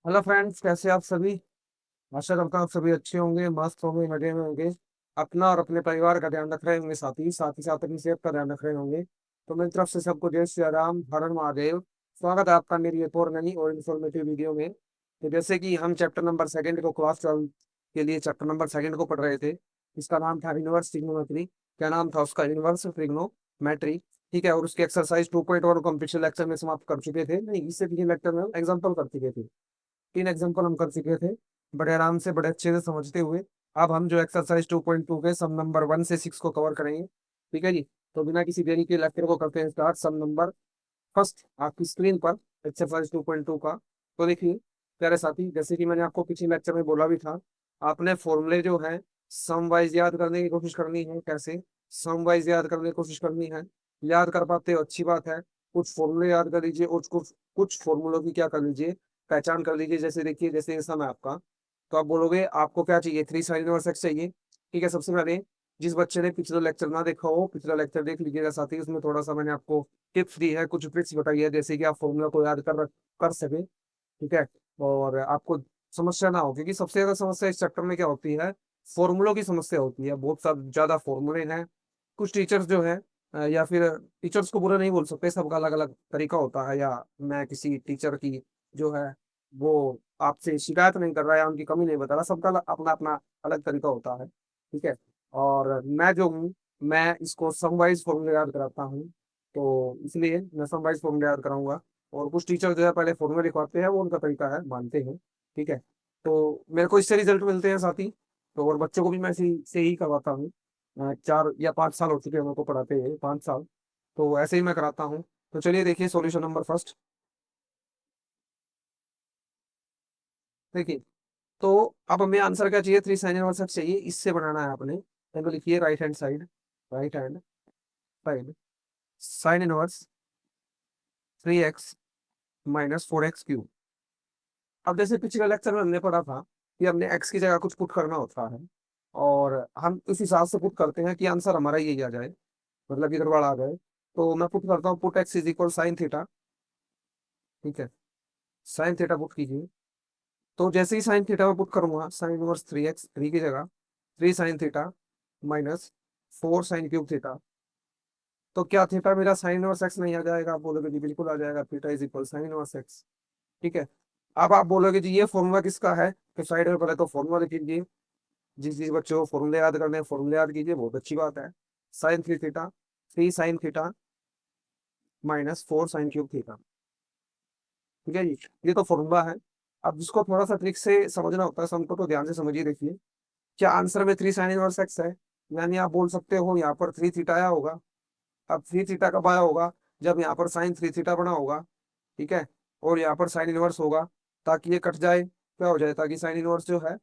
Hello friends, कैसे आप सभी। आशा करता हूँ आप सभी अच्छे होंगे, मस्त होंगे, मजे में होंगे। अपना और अपने परिवार का ध्यान रख रहे होंगे, साथ ही साथ अपनी सेहत का ध्यान रख रहे होंगे। तो मेरी तरफ से सबको जय श्री राम, हर हर महादेव। स्वागत है आपका मेरी एक और नई और इन्फॉर्मेटिव वीडियो में। तो जैसे कि हम चैप्टर नंबर सेकंड को क्लास 12 के लिए चैप्टर नंबर सेकंड को पढ़ रहे थे। इसका नाम था इनवर्स ट्रिग्नोमेट्री। क्या नाम था उसका? Inverse trigonometry. ठीक है। और उसके एक्सरसाइज 2.1 को हम पिछले लेक्चर में समाप्त कर चुके थे, नहीं इससे पिछले लेक्चर में एग्जाम्पल कर चुके थे। 3 एग्जाम्पल हम कर चुके थे, बड़े आराम से बड़े अच्छे से समझते हुए। अब हम जो एक्सरसाइज 2.2 के सम नंबर 1 से 6 को कवर करेंगे। ठीक है जी। तो बिना किसी देरी के लेक्चर को करते हैं स्टार्ट। सम नंबर फर्स्ट आपकी स्क्रीन पर एक्सरसाइज 2.2 का। तो देखिए प्यारे साथी, जैसे कि मैंने आपको पिछले लेक्चर में बोला भी था, आपने फॉर्मूले जो है सम वाइज याद करने की कोशिश करनी है। कैसे? सम वाइज याद करने की कोशिश करनी है। याद कर पाते हो अच्छी बात है। कुछ फॉर्मूले याद कर लीजिए और कुछ कुछ फॉर्मूलों की क्या कर लीजिए, पहचान कर लीजिए। जैसे देखिए, जैसे ये सम है आपका, तो आप बोलोगे आपको क्या चाहिए, 3 sin inverse x चाहिए। ठीक है। सबसे पहले जिस बच्चे ने पिछला लेक्चर ना देखा हो, पिछला लेक्चर देख लीजिएगा साथी। उसमें थोड़ा सा मैंने आपको टिप्स दी है, कुछ ट्रिक्स बताई है, जैसे कि आप फॉर्मूला को याद कर सके। ठीक है। और आपको समस्या ना हो, क्योंकि सबसे ज्यादा समस्या इस चैप्टर में क्या होती है, फॉर्मूलों की समस्या होती है। बहुत सब ज्यादा फॉर्मूले हैं। कुछ टीचर्स जो है या फिर टीचर्स को बुरा नहीं बोल सकते, सबका अलग अलग तरीका होता है। या मैं किसी टीचर की जो है वो आपसे शिकायत नहीं कर रहा है या उनकी कमी नहीं बता रहा, सबका अपना अपना अलग तरीका होता है। ठीक है। और मैं जो हूँ, मैं इसको सम वाइज फॉर्मूले याद कराता हूँ। तो इसलिए मैं सम वाइज फॉर्मूले याद कराऊंगा। और कुछ टीचर जो है पहले फॉर्मूला लिखवाते हैं, वो उनका तरीका है, मानते हैं। ठीक है। तो मेरे को इससे रिजल्ट मिलते हैं साथी। तो और बच्चों को भी मैं इसी से ही करवाता हूँ। 4 या 5 साल हो चुके हैं मेरे को पढ़ाते हैं, 5 साल। तो ऐसे ही मैं कराता हूँ। तो चलिए देखिए सॉल्यूशन नंबर फर्स्ट। देखिए, तो अब हमें आंसर क्या चाहिए, 3 sin inverse चाहिए, इससे बनाना है आपने। तो लिखिए right hand side, right hand side, sin 1 3x - 4x cube. अब जैसे पिछले लेक्चर में हमने पढ़ा था कि हमने x की जगह कुछ पुट करना होता है, और हम उस हिसाब से पुट करते हैं कि आंसर हमारा यही आ जाए, मतलब इधर बार आ जाए। तो मैं पुट करता हूँ, put x is equal sine theta. ठीक है। साइन थीटा पुट कीजिए। तो जैसे ही साइन थीटा में पुट करूंगा, साइन इनवर्स 3x, 3 की जगह 3 sin theta -4 sin cube theta. तो क्या थीटा मेरा साइन इनवर्स एक्स नहीं आ जाएगा? आप बोलोगे जी बिल्कुल आ जाएगा, theta is equal sine inverse x. ठीक है। अब आप बोलोगे जी ये फॉर्मूला किसका है, तो साइड में पहले तो फॉर्मूला लिख लीजिए। जिस जिस बच्चों को फॉर्मूले याद करने हैं फॉर्मूले याद कीजिए, बहुत अच्छी बात है। sin 3 theta, 3 sin theta -4 sin cube theta. ठीक है जी। ये तो फॉर्मूला है। अब जिसको थोड़ा सा ट्रिक से समझना होता है हमको, तो ध्यान से समझिए। देखिए, क्या आंसर में 3 sin 1 x है, यानी आप बोल सकते हो यहाँ पर 3 थीटा आया होगा। अब 3 थीटा कब आया होगा? जब यहाँ पर sin 3 थीटा बना होगा। ठीक है। और यहाँ पर साइन इनवर्स होगा, ताकि ये कट जाए, क्या हो जाए, ताकि साइन इनवर्स जो है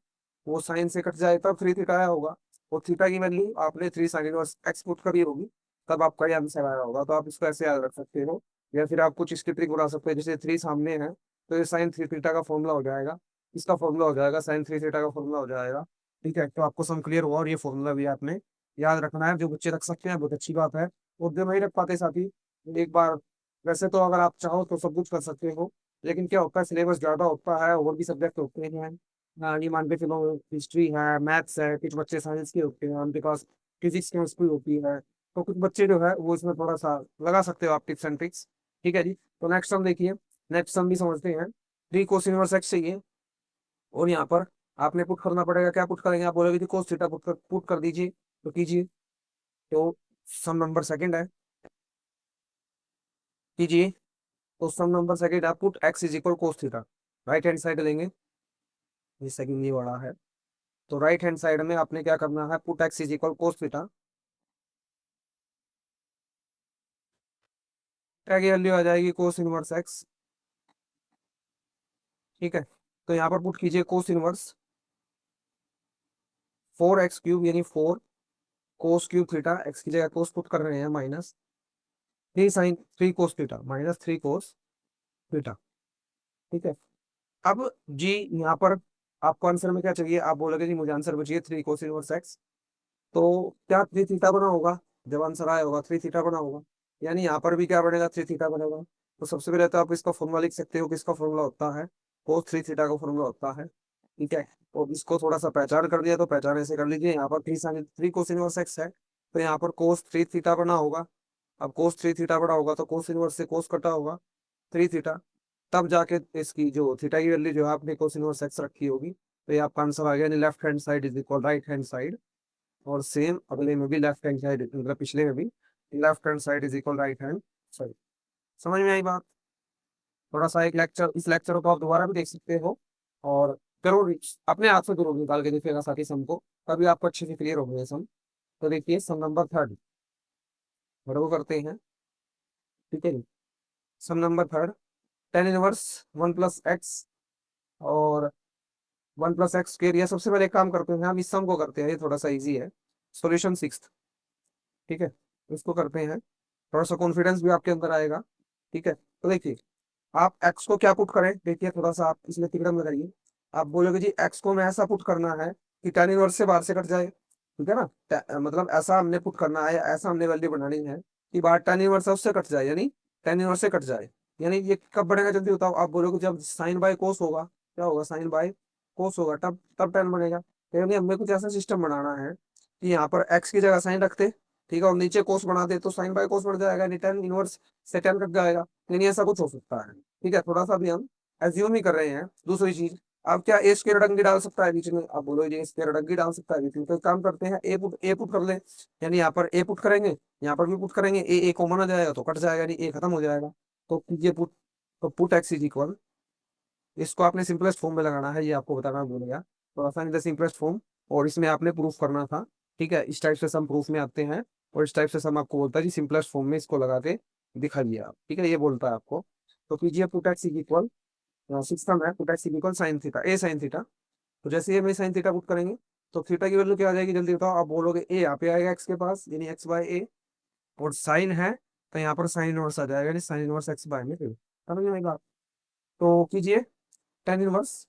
वो साइन से कट जाए, तब 3 थीटा आया होगा। और थीटा की वैल्यू आपने 3 sin 1 x पुट करी होगी, तब आपका ये आंसर आया होगा। तो आप इसको ऐसे याद रख सकते हो। या फिर आप कुछ इसकी ट्रिक बना सकते हैं, जैसे 3 सामने है, तो ये sin 3 थीटा का फॉर्मूला हो जाएगा, इसका फॉर्मूला हो जाएगा, sin 3 थीटा का फॉर्मूला हो जाएगा। ठीक है। तो आपको सम क्लियर हुआ, और ये फॉर्मूला भी आपने याद रखना है। जो बच्चे रख सकते हैं बहुत अच्छी बात है, और जो नहीं रख पाते साथी, एक बार, वैसे तो अगर आप चाहो तो सब कुछ कर सकते हो, लेकिन क्या होता है सिलेबस ज्यादा होता है, और भी सब्जेक्ट होते हैं। ये मान के चलो, हिस्ट्री है, मैथ्स है, कुछ बच्चे साइंस के होते हैं, उनके पास फिजिक्स केमिस्ट्री होती है। तो कुछ बच्चे जो है वो इसमें थोड़ा सा लगा सकते हो आप टिप्स एंड ट्रिक्स। ठीक है जी। तो नेक्स्ट सम देखिए, नेक्स्ट सम भी समझते हैं। 3 cos 1 x चाहिए, और यहाँ पर आपने पुट करना पड़ेगा। क्या पुट करेंगे? आप बोलोगे कोस थीटा पुट कर दीजिए, तो कीजिए। तो सम नंबर सेकंड है, कीजिए। तो सम नंबर सेकंड आप put x is equal cos theta, right hand side लेंगे। ये सेकंड ये बड़ा है, तो राइट हैंड साइड में आपने क्या करना है, put x is equal cos theta. क्या की वैल्यू आ जाएगी, कोस इनवर्स x। ठीक है। तो यहाँ पर पुट कीजिए कोस इनवर्स 4x क्यूब, यानी 4 कोस क्यूब थीटा। x की जगह कोस पुट कर रहे हैं, -3 sin 3 कोस थीटा, -3 कोस थीटा। ठीक है। अब जी यहाँ पर आपको आंसर में क्या चाहिए? आप बोलोगे जी मुझे आंसर में चाहिए 3 cos 1 x। तो क्या 3 थीटा बना होगा? जब आंसर आया होगा 3 थीटा बना होगा, यानी यहाँ पर भी क्या बनेगा, 3 थीटा बनेगा। तो सबसे पहले तो आप इसका फॉर्मूला लिख सकते हो कि इसका फॉर्मूला होता है कोस 3 थीटा का फॉर्मूला होता है, ठीक है। और इसको थोड़ा सा पहचान कर दिया तो पहचान ऐसे कर लीजिए, यहाँ पर 3 कोस इनवर्स एक्स है, तो यहाँ पर कोस 3 थीटा बना होगा। अब कोस 3 थीटा बड़ा होगा तो कोस इनवर्स से कोस कटा होगा 3 थीटा, तब जाके इसकी जो थीटा की वैल्यू जो है आपने कोस इनवर्स एक्स रखी होगी, तो ये आपका आंसर आ गया, left hand side is equal right hand side. और सेम अगले में भी लेफ्ट हैंड साइड, मतलब पिछले में भी left hand side is equal right hand side. समझ में आई बात? थोड़ा सा एक लेक्चर, इस लेक्चर को आप दोबारा भी देख सकते हो, और जरूर अपने हाथ से जरूर निकाल के देखिएगा साथ ही सम को, तभी आपको अच्छे से क्लियर हो गए सम। तो देखिए सम नंबर थर्ड बड़ो करते हैं, ठीक है। Sum number third, tan inverse 1 + x और 1 + x स्क्वायर। या सबसे पहले एक काम करते हैं, हम इस सम को करते हैं, ये थोड़ा सा इजी है। सॉल्यूशन सिक्स, ठीक है, इसको करते हैं, थोड़ा सा कॉन्फिडेंस भी आपके अंदर आएगा, ठीक है। तो देखिए आप x को क्या पुट करें, देखिए थोड़ा सा आप इसमें तिकड़म लगाइए। आप बोलोगे जी x को मैं ऐसा पुट करना है कि tan इनवर्स से बाहर से कट जाए, ठीक है ना। मतलब ऐसा हमने पुट करना है, ऐसा हमने वैल्यू बनानी है कि बाहर tan इनवर्स है उससे कट जाए, यानी tan इनवर्स से कट जाए। यानी ये कब बनेगा जल्दी बताओ, आप बोलोगे जब साइन बाय कोस होगा, क्या होगा, साइन बाय कोस होगा, तब तब tan बनेगा। यानी हमें कुछ ऐसा सिस्टम बनाना है कि यहाँ पर x की जगह साइन रखते, ठीक है, और नीचे कोस बना दे, तो साइन बाय कोस बढ़ जाएगा, नहीं tan इनवर्स से tan कट जाएगा। यानी ऐसा कुछ हो सकता है, ठीक है। थोड़ा सा भी हम एज्यूम ही कर रहे हैं। दूसरी चीज, अब क्या ए स्क्वायर अडंगी डाल सकता है बीच में, आप बोलो ये स्क्वायर अडंगी डाल सकता है बीच में, तो एक काम करते हैं ए पुट कर ले, यानी यहाँ पर ए पुट करेंगे, यहाँ पर भी पुट करेंगे, ए कॉमन आ जाएगा तो कट जाएगा, यानी ए खत्म हो जाएगा। तो ये पुट, तो पुट एक्स इज इक्वल, इसको आपने सिंपलेस्ट फॉर्म में लगाना है, ये आपको बताना भूल गया, तो आसान द सिंपलेस्ट फॉर्म, और इसमें आपने प्रूफ करना था, ठीक है। इस टाइप से सम प्रूफ में आते हैं, और इस टाइप से सम आपको बोलता है जी सिंपलेस्ट फॉर्म में इसको लगा के दिखाइए आप, ठीक है, ये बोलता है आपको। तो कीजिए put x is equal, system है put x is equal sine theta, a sine theta. तो जैसे ये में साइन थीटा पुट करेंगे तो थीटा की वैल्यू क्या आ जाएगी जल्दी बताओ, आप बोलोगे ए यहाँ पे आएगा एक्स के पास, यानी एक्स बाय ए, और साइन है तो यहाँ पर साइन इनवर्स आ जाएगा, यानी साइन इनवर्स एक्स बाय में, फिर समझ में आएगा। तो कीजिए टेन इनवर्स,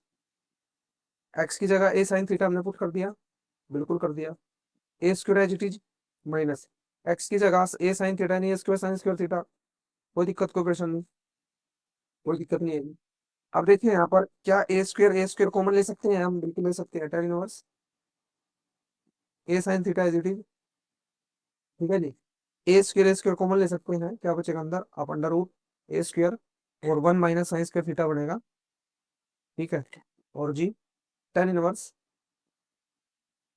एक्स की जगह ए साइन थीटा हमने पुट कर दिया, बिल्कुल कर दिया, a square as it is minus x की जगह ए साइन थीटा, नहीं a square sine square theta, कोई दिक्कत कोई परेशानी नहीं, कोई दिक्कत नहीं है। अब देखिए यहाँ पर क्या ए स्क्वायर कॉमन ले सकते हैं, हम बिल्कुल ले सकते हैं, ten inverse a sine theta is it is, ठीक है जी। ए स्क्वायर कॉमन ले सकते हैं, क्या बचेगा अंदर, आप अंडर रूट ए स्क्वायर और 1 - साइन स्क्वायर थीटा बनेगा, ठीक है। और जी tan inverse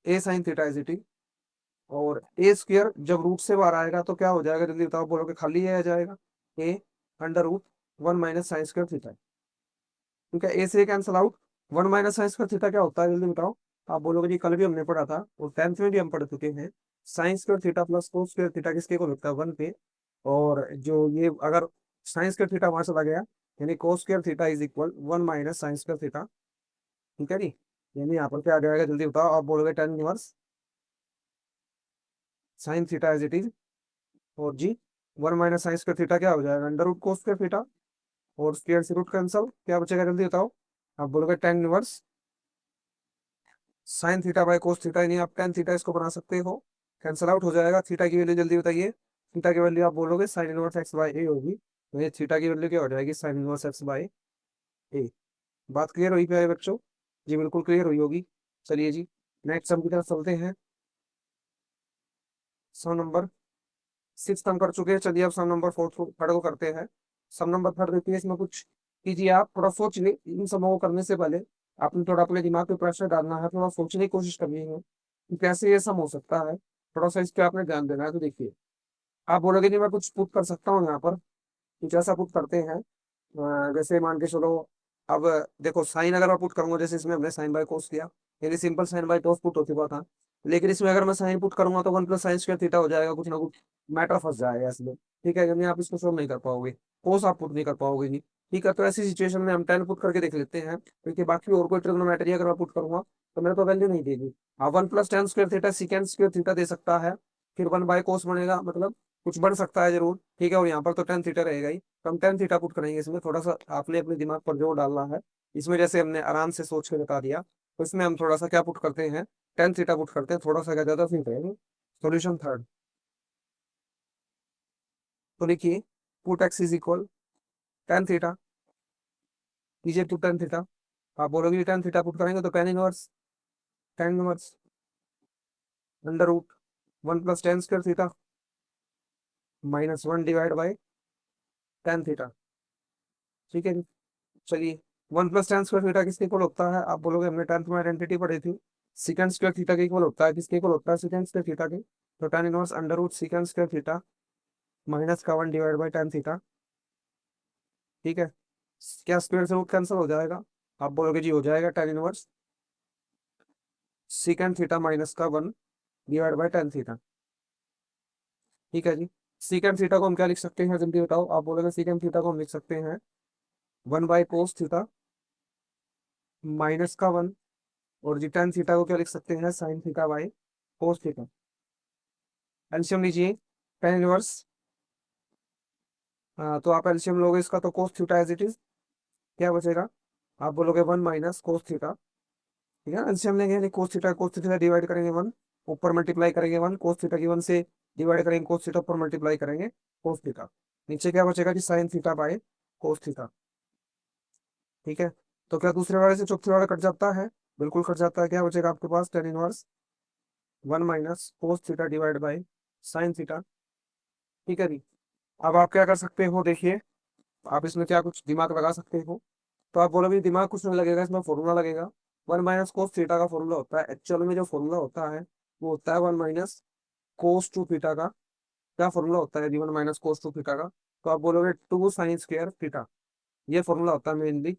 a sine theta is it is, और ए स्क्वायर जब रूट से बाहर आएगा तो क्या हो जाएगा जल्दी बताओ, बोलोगे खाली ए आ जाएगा, a under root 1 - sine square theta, ठीक है। ए से cancel out, 1 - sine square theta क्या होता है जल्दी बताओ। आप बोलोगे जी कल भी हमने पढ़ा था और टेंथ में भी हम पढ़ चुके हैं, sign square theta plus cos square theta किसके को लगता है, 1 पे। और जो ये अगर साइन स्क्वायर थीटा वहां चला गया, यानी कोस square theta is equal 1 - sine square theta, ठीक है जी। यानी यहाँ पर क्या आ जाएगा जल्दी बताओ, आप बोलोगे tan inverse sine theta as it is, और जी 1 - साइन स्क्वायर थीटा क्या हो जाएगा, under root cos square theta, और स्क्वायर से रूट कैंसल, क्या बचेगा जल्दी बताओ। आप बोलोगे tan inverse sine theta by cos theta, यानी आप टेन थीटा इसको बना सकते हो, कैंसल आउट हो जाएगा। थीटा की वैल्यू जल्दी बताइए, थीटा की वैल्यू आप बोलोगे साइन इनवर्स एक्स बाय ए होगी, तो ये थीटा की वैल्यू क्या हो जाएगी, साइन इनवर्स एक्स बाय ए। बात क्लियर हुई प्यारे बच्चों? जी बिल्कुल क्लियर हुई होगी। चलिए जी नेक्स्ट सम की तरफ चलते हैं। सम नंबर सिक्स हम कर चुके हैं, चलिए अब सम नंबर फोर्थ को थर्ड को करते हैं। सम नंबर थर्ड देखिए, इसमें कुछ कीजिए, आप थोड़ा सोच ले, इन समों को करने से पहले आपने थोड़ा अपने दिमाग पे प्रेशर डालना है, थोड़ा सोचने की कोशिश करनी है कि कैसे ये सम हो सकता है, थोड़ा सा इस पे आपने ध्यान देना है। तो देखिए आप बोलोगे नहीं मैं कुछ पुट कर सकता हूँ यहाँ पर, कुछ ऐसा पुट करते हैं, जैसे मान के चलो, अब देखो साइन अगर मैं पुट करूंगा, जैसे इसमें हमने साइन बाय कोस किया, यानी simple sine by cos put हो चुका था, लेकिन इसमें अगर मैं साइन पुट करूंगा तो 1 + साइन स्क्वायर थीटा हो जाएगा, कुछ ना कुछ मैटर फंस जाएगा इसमें, ठीक है, यानी आप इसको सोल्व नहीं कर पाओगे, कोस आप पुट नहीं कर पाओगे जी, ठीक है। तो ऐसी सिचुएशन में हम टेन पुट करके देख लेते हैं, क्योंकि बाकी और कोई ट्रिग्नोमेट्री अगर मैं पुट करूंगा तो मेरे को वैल्यू नहीं देगी। हाँ 1 + tan square theta secant square theta दे सकता है, फिर 1/कोस बनेगा, मतलब कुछ बन सकता है जरूर, ठीक है। और यहाँ पर तो टेन थीटा रहेगा ही, तो हम टेन थीटा पुट करेंगे इसमें, थोड़ा सा आपने अपने दिमाग पर जोर डालना है इसमें, जैसे हमने आराम से सोच के बता दिया, तो इसमें हम थोड़ा सा क्या पुट करते हैं, टेन थीटा पुट करते हैं, थोड़ा सा क्या ज्यादा फिर करेंगे। सोल्यूशन थर्ड, तो लिखिए put x is equal tan theta, नीचे टू टेन थीटा, आप बोलोगे टेन थीटा पुट करेंगे तो tan inverse under root one plus tan square theta minus one divide by tan theta. ठीक है जी। चलिए, one plus tan square theta किसके इक्वल होता है? आप बोलोगे हमने टेंथ में आइडेंटिटी पढ़ी थी, सिकेंड स्क्वायर थीटा के इक्वल होता है। किसके इक्वल होता है? सिकेंड स्क्वायर थीटा के। तो tan inverse under root secant square theta minus का one divide by tan theta. ठीक है, क्या स्क्वायर से रूट कैंसिल हो जाएगा? आप बोलोगे जी हो जाएगा, tan inverse secant theta minus का one divide by tan theta. ठीक है जी। सिकेंड थीटा को हम क्या लिख सकते हैं जल्दी बताओ? आप बोलोगे सिकेंड थीटा को हम लिख सकते हैं one by cos theta minus का वन, और जी टेन थीटा को क्या लिख सकते हैं? Sine theta by cos theta. LCM लीजिए, टेन इनवर्स, तो आप एलसीएम लोगे इसका तो cos theta as it is क्या बचेगा? आप बोलोगे वन माइनस कोस थीटा। ठीक है, एलसीएम लेंगे यानी कोस थीटा डिवाइड करेंगे वन, ऊपर मल्टीप्लाई करेंगे वन, कोस थीटा की वन से डिवाइड करेंगे कोस थीटा, ऊपर मल्टीप्लाई करेंगे कोस थीटा। नीचे क्या बचेगा जी? Sine theta by cos theta. ठीक है, तो क्या दूसरे वाले से चौथे वाला कट जाता है? बिल्कुल कट जाता है। क्या बचेगा आपके पास? Tan inverse one minus cos theta divide by sine theta. ठीक है जी। अब आप क्या कर सकते हो, देखिए आप इसमें क्या कुछ दिमाग लगा सकते हो। तो आप बोलोगे दिमाग कुछ नहीं लगेगा, इसमें फॉर्मूला लगेगा। वन माइनस कोस थीटा का फॉर्मूला होता है, एक्चुअल में जो फॉर्मूला होता है वो होता है one minus cos two theta का। क्या फॉर्मूला होता है जी? One minus cos two theta का। तो आप बोलोगे टू साइन स्क्वायर थीटा, ये फॉर्मूला होता है मेनली।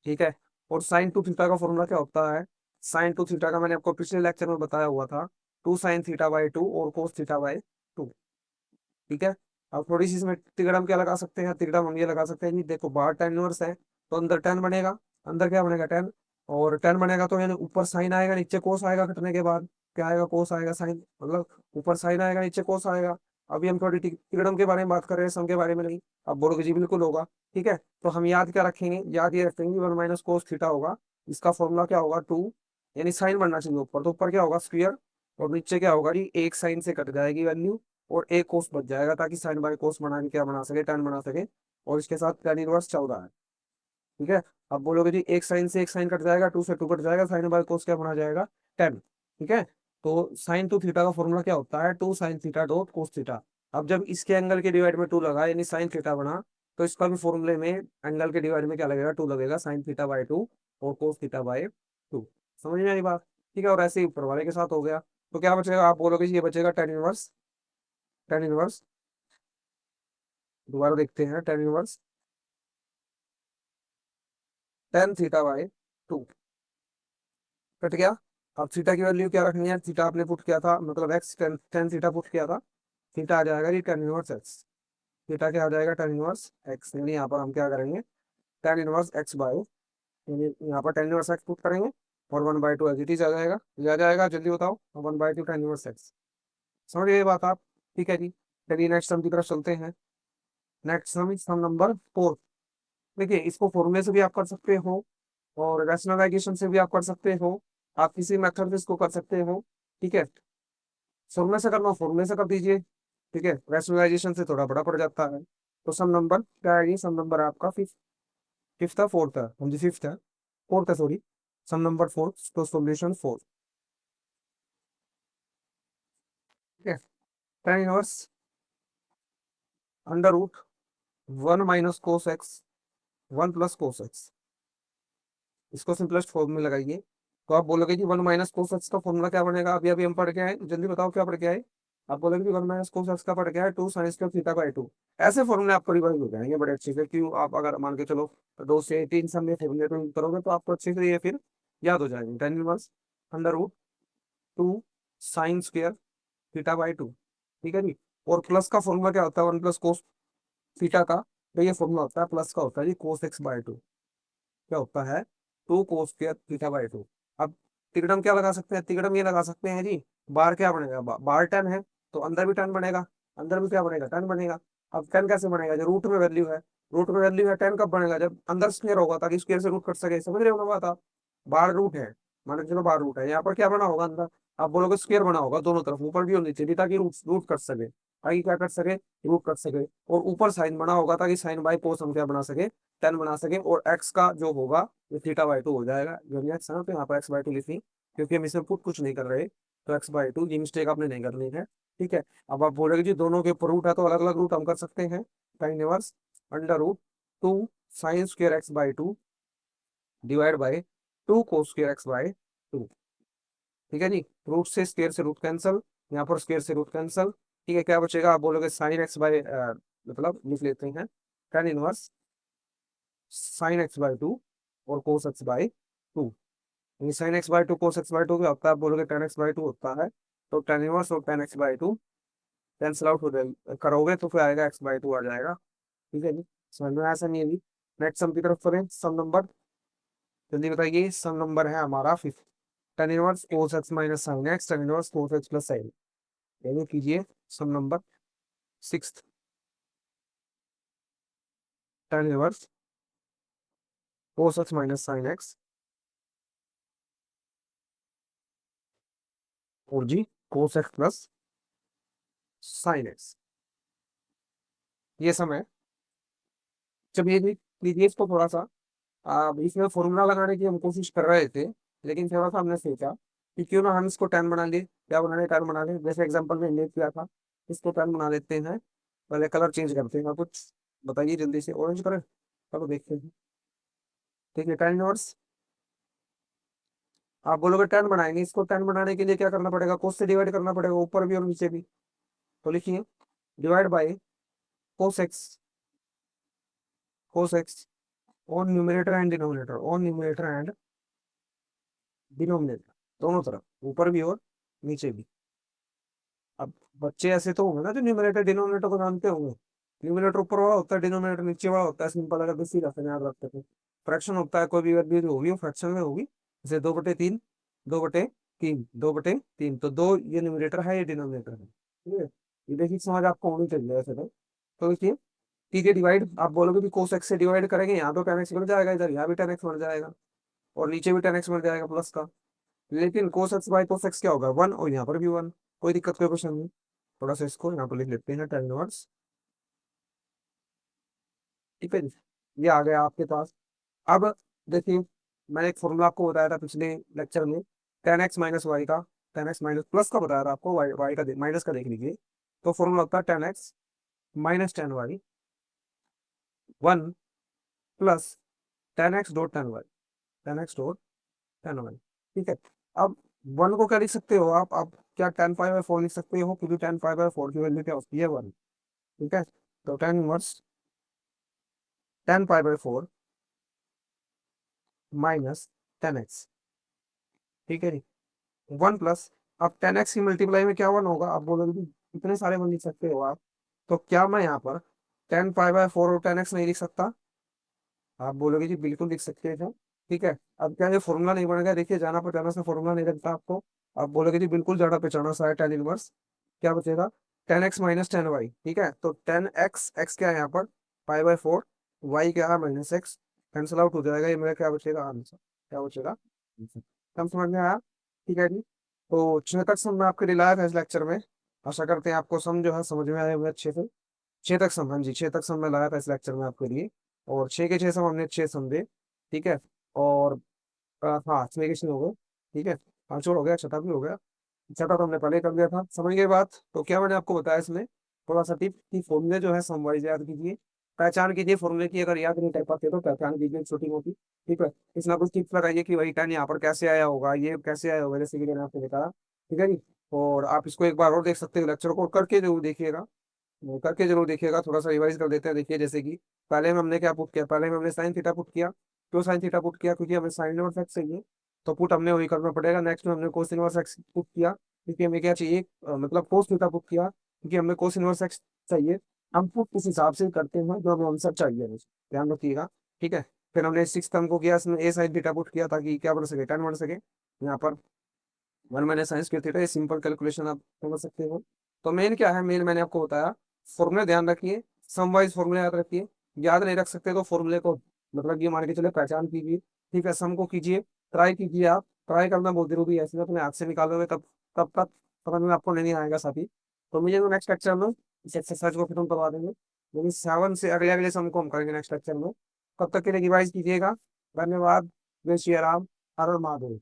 ठीक है, और साइन टू थीटा का फॉर्मूला क्या होता है? साइन टू थीटा का मैंने आपको पिछले लेक्चर में बताया हुआ था, two sine theta by two और कोस थीटा बाई टू। ठीक है, अब थोड़ी सी इसमें तिगड़म क्या लगा सकते हैं? तिगड़म हम ये लगा सकते हैं नहीं, देखो बाहर टेन इनवर्स है तो अंदर टेन बनेगा, अंदर क्या बनेगा? टेन। और टेन बनेगा तो यानी ऊपर साइन आएगा, नीचे कोस आएगा, कटने के बाद क्या आएगा? कोस आएगा, साइन मतलब ऊपर साइन आएगा, नीचे कोस आएगा। अभी हम थोड़ी तिगड़म के बारे में बात कर रहे हैं, सम के बारे में नहीं। अब बोलोगे जी बिल्कुल होगा। ठीक है, तो हम याद क्या रखेंगे? याद ये रखेंगे वन माइनस कोस थीटा होगा, इसका फॉर्मूला क्या होगा? टू, यानी साइन बनना चाहिए ऊपर, तो ऊपर क्या होगा? स्क्वायर, और नीचे क्या होगा जी? एक साइन से कट जाएगी वैल्यू और एक कोस बच जाएगा, ताकि साइन बाय कोस बना के क्या बना सके? टेन बना सके। और इसके साथ टेन इनवर्स चल रहा है। ठीक है, अब बोलोगे जी एक साइन से एक साइन कट जाएगा, टू से टू कट जाएगा, साइन बाय कोस क्या बना जाएगा? टेन। ठीक है, तो साइन टू थीटा का फॉर्मूला क्या होता है? Two sine theta dot cos theta. अब जब इसके एंगल के डिवाइड में टू लगा यानी साइन थीटा बना, तो इसका भी फॉर्मूले में एंगल के डिवाइड में क्या लगेगा? टू लगेगा, साइन थीटा बाय टू और कोस थीटा बाय टू। समझ में आई बात? ठीक है, और ऐसे ही ऊपर वाले के साथ हो गया। तो क्या बचेगा? आप बोलोगे जी ये बचेगा टेन इनवर्स, टेन इनवर्स दोबारा देखते हैं, tan inverse tan theta by two. Cut गया। अब थीटा की वैल्यू क्या रखनी है? थीटा आपने पुट किया था, मतलब x ten ten theta put किया था, थीटा आ जाएगा जी टेन इनवर्स एक्स। थीटा क्या आ जाएगा? टेन इनवर्स एक्स, यानी यहाँ पर हम क्या करेंगे? टेन इनवर्स एक्स बाय, यानी यहाँ पर टेन इनवर्स एक्स पुट करेंगे और one by two as it is आ जाएगा। ये आ जाएगा, जल्दी बताओ, one by two tan inverse x. समझ गए ये बात आप? ठीक है जी। चलिए नेक्स्ट सम की तरफ चलते हैं। Next sum is sum number four. देखिए इसको फॉर्मूले से भी आप कर सकते हो और रैशनलाइजेशन से भी आप कर सकते हो, आप किसी मेथड से इसको कर सकते हो। ठीक है, फॉर्मूले से करना फॉर्मूले से कर दीजिए। ठीक है, रैशनलाइजेशन से थोड़ा बड़ा पड़ जाता है। तो सम नंबर क्या है? ये सम नंबर आपका फिफ्थ, फिफ्थ है फोर्थ है? हाँ जी फिफ्थ है, फोर्थ है सॉरी। सम नंबर फोर्थ, तो सॉल्यूशन फोर्थ। ठीक है, tan inverse under root one minus cos x one plus cos x, इसको सिंपलेस्ट फॉर्म में लगाइए। तो आप बोलोगे कि वन माइनस कोस एक्स का फॉर्मूला क्या बनेगा? अभी अभी हम पढ़ के आए, जल्दी बताओ क्या पढ़ के आए? आप बोलोगे कि वन माइनस कोस एक्स का पढ़ के आए two sine square theta by two. ऐसे फॉर्मूले आपको रिवाइज हो जाएंगे बड़े अच्छे से, क्यों? आप अगर मान के चलो दो से तीन सम में फॉर्मूले तो करोगे तो आपको अच्छे से ये फिर याद हो जाएंगे। Tan inverse under root two sine square theta by two. ठीक है जी, और प्लस का फॉर्मूला क्या होता है? वन प्लस कोस थीटा का, तो ये फॉर्मूला होता है प्लस का होता है जी कोस एक्स बाय टू। क्या होता है? Two cos square theta by two. अब तिकड़म क्या लगा सकते हैं? तिकड़म ये लगा सकते हैं जी, बार क्या बनेगा? बार टेन है तो अंदर भी टेन बनेगा, अंदर भी क्या बनेगा? टेन बनेगा। अब टेन कैसे बनेगा? जो रूट में वैल्यू है, रूट में वैल्यू है टेन, कब बनेगा? जब अंदर स्क्वायर होगा, ताकि स्क्वायर से रूट कट सके। समझ रहे हो ना बात आप? बार रूट है, मान के चलो बार रूट है, यहाँ पर क्या बना होगा अंदर? आप बोलोगे स्क्वायर बना होगा दोनों तरफ, ऊपर भी और नीचे भी, ताकि रूट रूट कट सके। ताकि क्या कर सके, रूट कर सके। और ऊपर साइन बना होगा ताकि साइन बाई कोस हम क्या बना सके, टेन बना सके। और एक्स का जो होगा वो थीटा बाई टू हो जाएगा। जो एक्स है ना, तो यहाँ पर एक्स बाई टू लिखी, क्योंकि हम इसमें पुट कुछ नहीं कर रहे, तो एक्स बाई टू, ये मिस्टेक आपने नहीं करनी है। ठीक है। अब आप बोलेगे जी दोनों के ऊपर रूट है, तो अलग अलग रूट हम कर सकते हैं। tan inverse under root two sine square x by two divide by two cos square x by two. ठीक है जी। रूट से स्क्वायर से रूट कैंसल, यहाँ पर स्क्वायर से रूट कैंसल। ठीक है, क्या बचेगा, आप बोलोगे साइन एक्स बाई, मतलब लिख लेते हैं tan inverse sine x by two और cos x by two. Sine x by two cos x by two क्या होता है, आप बोलोगे tan एक्स बाई टू होता है। तो tan इनवर्स और tan x by to cancel out हो जाएगा, करोगे तो फिर आएगा एक्स बाई टू आ जाएगा। ठीक है जी। समझ में ऐसा नहीं है जी। नेक्स्ट सम की तरफ चलें। सम नंबर, जल्दी बताइए। सम नंबर है हमारा fifth. tan inverse cos x minus sine x tan inverse cos x plus sine. ये कीजिए sum number six. tan inverse cos x minus sine x और जी cos x plus sine x, ये sum है। जब ये भी लीजिए इसको थोड़ा सा, इसमें फॉर्मूला लगाने की हम कोशिश कर रहे थे, लेकिन थोड़ा सा हमने सोचा कि क्यों ना हम इसको टेन बना लिए। क्या बना ले, टेन बना ले, जैसे एग्जांपल में इंडिकेट किया था। इसको टेन बना लेते हैं। पहले कलर चेंज करते हैं कुछ, बताइए जल्दी से, ऑरेंज करें, चलो देखते हैं। ठीक है, टेन इनवर्स, आप बोलोगे टेन बनाएंगे, इसको टेन बनाने के लिए क्या करना पड़ेगा, कोस से डिवाइड करना पड़ेगा, ऊपर भी और नीचे भी। तो लिखिए divide by cos x, cos x on numerator and denominator, on numerator and denominator, दोनों तरफ, ऊपर भी और नीचे भी। अब बच्चे ऐसे तो होंगे ना जो न्यूमरेटर डिनोमिनेटर को जानते होंगे। न्यूमरेटर ऊपर वाला होता है, डिनोमिनेटर नीचे वाला होता है, सिंपल, अगर दूसरी रखते याद रखते थे। फ्रैक्शन होता है, कोई भी अगर भी होगी वो फ्रैक्शन में होगी। जैसे दो बटे तीन, दो बटे तीन, दो बटे तीन, तो दो ये न्यूमरेटर है, ये डिनोमिनेटर है। ठीक है, ये देखिए समझ आपको होनी चाहिए ऐसे तो देखिए। ठीक है, डिवाइड, आप बोलोगे भी कोस एक्स से डिवाइड करेंगे, यहाँ तो टेन एक्स बन जाएगा, इधर यहाँ भी टेन एक्स बन जाएगा, और नीचे भी टेन एक्स बन जाएगा प्लस का। लेकिन कोस एक्स बाई कोस एक्स क्या होगा, वन, और यहाँ पर भी वन। कोई दिक्कत, कोई क्वेश्चन नहीं। थोड़ा सा इसको यहाँ पर लिख लेते हैं tan इनवर्स। ठीक है जी, ये आ गया आपके पास। अब देखिए, मैंने एक फॉर्मूला आपको बताया था पिछले लेक्चर में, tan एक्स माइनस वाई का, tan एक्स माइनस प्लस का बताया था आपको, वाई वाई का माइनस का देख लीजिए। तो फॉर्मूला होता है tan x minus tan y one plus tan x dot tan y, tan x dot tan y. ठीक है। अब वन को क्या लिख सकते हो आप क्या tan पाई बाय फोर लिख सकते हो, क्योंकि tan पाई बाय फोर की वैल्यू क्या होती है, वन। ठीक है, तो tan inverse tan pi by four minus ten x. ठीक है जी, वन प्लस, अब टेन एक्स की मल्टीप्लाई में क्या वन होगा, आप बोलोगे कि इतने सारे वन लिख सकते हो आप, तो क्या मैं यहाँ पर टेन पाई बाय फोर और टेन एक्स नहीं लिख सकता, आप बोलोगे जी बिल्कुल लिख सकते हैं। ठीक है। अब क्या ये फॉर्मूला नहीं बनेगा, देखिए जाना पहचाना से फॉर्मूला नहीं लगता आपको। आप बोलोगे जी बिल्कुल जाना पहचाना सा है, टेन इनवर्स क्या बचेगा, tan x minus tan y. ठीक है, तो टेन एक्स, एक्स क्या है यहाँ पर पाई बाय फोर, वाई क्या है माइनस एक्स, कैंसिल आउट हो जाएगा, ये मेरा क्या बचेगा आंसर, क्या बचेगा आंसर। कम समझ में आया। ठीक है जी। तो छह तक सम मैं आपके लिए लाया था इस लेक्चर में। आशा करते हैं आपको सम जो है समझ में आए हुए अच्छे से। छह तक सम, हाँ जी, छह तक सम मैं लाया था इस लेक्चर में आपके लिए। और छह के छह सम हमने छह समझे। ठीक है। और हाँ, छह के छह हो गए। ठीक है, पांच और हो गया, छठा भी हो गया। छठा तो हमने पहले कर दिया था, समझ गए बात। तो क्या मैंने आपको बताया इसमें, थोड़ा सा टिप की फॉर्मूले जो है समवाइज याद कीजिए, पहचान कीजिए फॉर्मूले की, अगर याद नहीं कर पाते तो पहचान कीजिए छोटी मोटी। ठीक है, इस ना कुछ टिप्स लगाइए कि वही टाइम यहाँ पर कैसे आया होगा, ये कैसे आया होगा, जैसे कि मैंने आपको बताया। ठीक है जी। और आप इसको एक बार और देख सकते हो, लेक्चर को करके जरूर देखिएगा, वो करके जरूर देखिएगा, थोड़ा सा रिवाइज कर देते हैं। देखिए जैसे कि पहले में हमने क्या पुट किया, पहले में हमने साइन थीटा पुट किया। क्यों साइन थीटा पुट किया, क्योंकि हमें साइन इनवर्स एक्स चाहिए, तो पुट हमने वही करना पड़ेगा। नेक्स्ट में हमने कोस इनवर्स एक्स पुट किया, क्योंकि हमें क्या चाहिए, मतलब कोस थीटा पुट किया, क्योंकि हमें कोस इनवर्स एक्स चाहिए। हम पुट उस हिसाब से करते हैं जो हमें आंसर चाहिए, बस ध्यान रखिएगा। ठीक है। फिर हमने सिक्स टर्म को किया, इसमें ए साइन थीटा पुट किया ताकि क्या बन सके, टेन बन सके। यहाँ पर वन माइनस साइंस के थीटा, ये सिंपल कैलकुलेशन आप समझ सकते हो। तो मेन क्या है, मेन मैंने आपको बताया, फॉर्मूले ध्यान रखिए, सम वाइज फॉर्मूले याद रखिए। याद नहीं रख सकते तो फॉर्मूले को, मतलब ये मान के चले पहचान कीजिए। ठीक है, सम को कीजिए, ट्राई कीजिए, आप ट्राई करना बहुत जरूरी है, ऐसे में अपने हाथ से निकालोगे तब तब तक समझ में आपको नहीं आएगा साथी। तो मुझे नेक्स्ट लेक्चर में इस एक्सरसाइज को खत्म करवा देंगे, लेकिन 7 से अगले अगले सम को हम करेंगे नेक्स्ट लेक्चर में। तब तक के लिए रिवाइज कीजिएगा। धन्यवाद। जय श्री राम। हर हर महादेव।